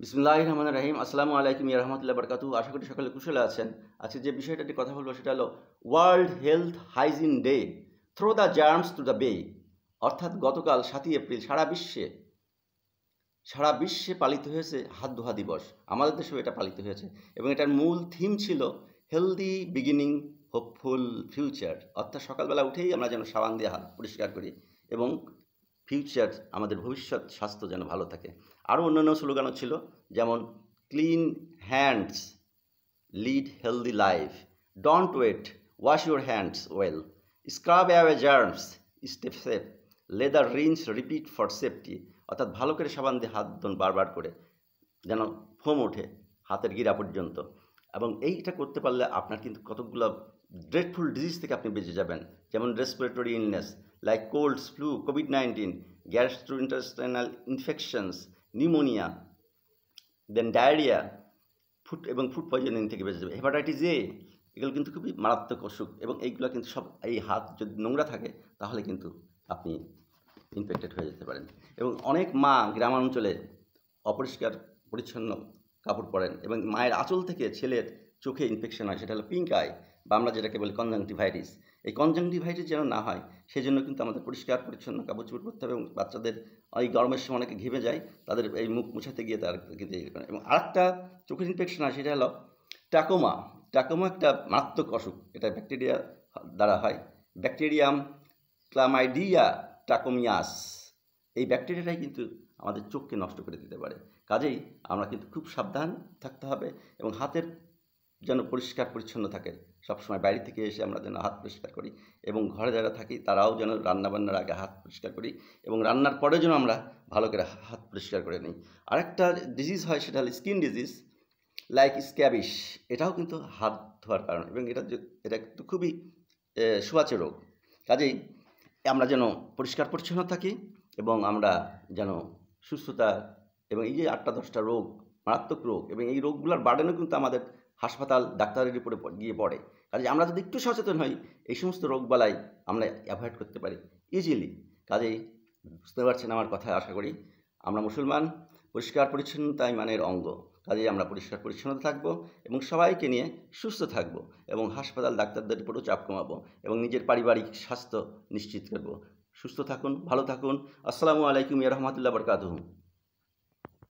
বিসমিল্লাহির রহমানির রহিম। আসসালামু আলাইকুম ইয়া রাহমাতুল্লাহি ওয়া বারাকাতুহু। আশা করি সকলে কুশলে আছেন। আজকে যে বিষয়টা নিয়ে কথা বলবো সেটা হলো world health hygiene day, throw the germs to the bay. অর্থাৎ গতকাল ৭ই এপ্রিল সারা বিশ্বে পালিত হয়েছে হাত ধোয়া দিবস। আমাদের দেশেও এটা পালিত হয়েছে এবং এটার মূল থিম ছিল হেলদি বিগিনিং, হোপফুল ফিউচার। অর্থাৎ সকালবেলা উঠেই আমরা যেন সাবান দিয়ে হাত পরিষ্কার করি এবং ফিউচার, আমাদের ভবিষ্যৎ স্বাস্থ্য যেন ভালো থাকে। আরও অন্যান্য স্লোগানও ছিল, যেমন clean hands lead healthy life, don't wait, wash your hands well, scrub away germs, stay safe, lather rinse repeat for safety. অর্থাৎ ভালো করে সাবান দিয়ে হাত ধোন বারবার করে, যেন ফোম ওঠে হাতের গিরা পর্যন্ত। এবং এইটা করতে পারলে আপনার কিন্তু কতগুলো ড্রেডফুল ডিজিজ থেকে আপনি বেঁচে যাবেন, যেমন respiratory illness like colds, flu, কোভিড-19, gastrointestinal infections, pneumonia, then diarrhoea, food poisoning থেকে বেঁচে যাবে। হেপাটাইটিস এ, এগুলো কিন্তু খুবই মারাত্মক অসুখ এবং এইগুলো কিন্তু সব, এই হাত যদি নোংরা থাকে তাহলে কিন্তু আপনি ইনফেক্টেড হয়ে যেতে পারেন। এবং অনেক মা গ্রামাঞ্চলে অপরিষ্কার পরিচ্ছন্ন কাপড় পরেন এবং মায়ের আঁচল থেকে ছেলের চোখে ইনফেকশন হয়, সেটা হলো পিঙ্ক আই বা আমরা যেটাকে বলি কনজাংটিভাইটিস। এই কনজাংটিভাইটিস যেন না হয় সেই জন্য কিন্তু আমাদের পরিষ্কার পরিচ্ছন্ন কাপড় চোপড় পরতে হবে। এবং বাচ্চাদের এই গরমের সময় অনেকে ঘেমে যায়, তাদের এই মুখ মুছাতে গিয়ে তার কিন্তু। এবং আরেকটা চোখের ইনফেকশন হয়, সেটা হলো ট্রাকোমা। ট্রাকোমা একটা মারাত্মক অসুখ, এটা ব্যাকটেরিয়া দ্বারা হয়, ব্যাকটেরিয়াম ক্লামাইডিয়া ট্রাকোমিয়াস। এই ব্যাকটেরিয়াটাই কিন্তু আমাদের চোখকে নষ্ট করে দিতে পারে। কাজেই আমরা কিন্তু খুব সাবধান থাকতে হবে এবং হাতের যেন পরিষ্কার পরিচ্ছন্ন থাকে সবসময়। বাইরে থেকে এসে আমরা যেন হাত পরিষ্কার করি এবং ঘরে যারা থাকি তারাও যেন রান্নাবান্নার আগে হাত পরিষ্কার করি এবং রান্নার পরে যেন আমরা ভালো করে হাত পরিষ্কার করে নিই। আরেকটা ডিজিজ হয়, সেটা হলো স্কিন ডিজিজ লাইক স্ক্যাবিস। এটাও কিন্তু হাত ধোয়ার কারণ এবং এটা কিন্তু খুবই ছোঁয়াচে রোগ। কাজেই আমরা যেন পরিষ্কার পরিচ্ছন্ন থাকি এবং আমরা যেন সুস্থতা, এবং এই যে 8টা-10টা রোগ, মারাত্মক রোগ, এবং এই রোগগুলোর বার্ডেনও কিন্তু আমাদের হাসপাতাল ডাক্তারের উপরে গিয়ে পড়ে। কাজে আমরা যদি একটু সচেতন হই, এই সমস্ত রোগবালাই আমরা অ্যাভয়েড করতে পারি ইজিলি। কাজেই বুঝতে পারছেন আমার কথা, আশা করি। আমরা মুসলমান, পরিষ্কার পরিচ্ছন্নতা ইমানের অঙ্গ। কাজেই আমরা পরিষ্কার পরিচ্ছন্নতা থাকবো এবং সবাইকে নিয়ে সুস্থ থাকবো এবং হাসপাতাল ডাক্তারদের উপরেও চাপ কমাবো এবং নিজের পারিবারিক স্বাস্থ্য নিশ্চিত করবো। সুস্থ থাকুন, ভালো থাকুন। আসসালামু আলাইকুম ইয়া রাহমাতুল্লাহি ওয়া বারাকাতুহু।